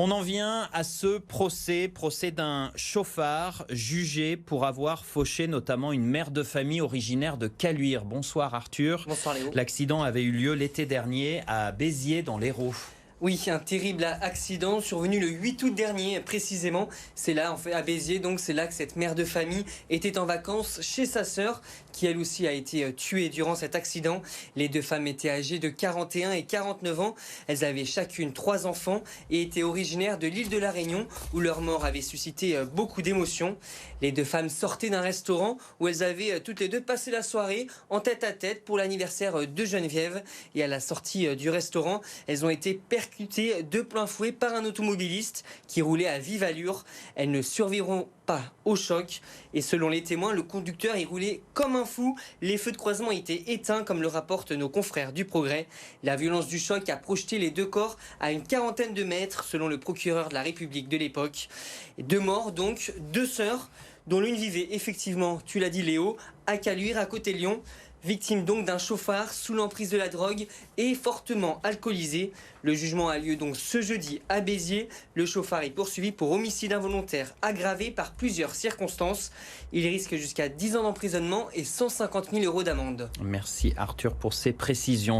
On en vient à ce procès d'un chauffard jugé pour avoir fauché notamment une mère de famille originaire de Caluire. Bonsoir Arthur. Bonsoir Léo. L'accident avait eu lieu l'été dernier à Béziers dans l'Hérault. Oui, un terrible accident survenu le 8 août dernier, précisément. C'est là, en fait, à Béziers, donc c'est là que cette mère de famille était en vacances chez sa sœur, qui elle aussi a été tuée durant cet accident. Les deux femmes étaient âgées de 41 et 49 ans. Elles avaient chacune 3 enfants et étaient originaires de l'île de la Réunion, où leur mort avait suscité beaucoup d'émotions. Les deux femmes sortaient d'un restaurant où elles avaient toutes les deux passé la soirée en tête à tête pour l'anniversaire de Geneviève. Et à la sortie du restaurant, elles ont été percutées de plein fouet par un automobiliste qui roulait à vive allure. Elles ne survivront pas au choc et selon les témoins, le conducteur y roulait comme un fou. Les feux de croisement étaient éteints comme le rapportent nos confrères du Progrès. La violence du choc a projeté les deux corps à une quarantaine de mètres selon le procureur de la République de l'époque. 2 morts donc, 2 sœurs dont l'une vivait effectivement, tu l'as dit Léo, à Caluire à côté de Lyon. Victime donc d'un chauffard sous l'emprise de la drogue et fortement alcoolisé. Le jugement a lieu donc ce jeudi à Béziers. Le chauffard est poursuivi pour homicide involontaire aggravé par plusieurs circonstances. Il risque jusqu'à 10 ans d'emprisonnement et 150 000 € d'amende. Merci Arthur pour ces précisions.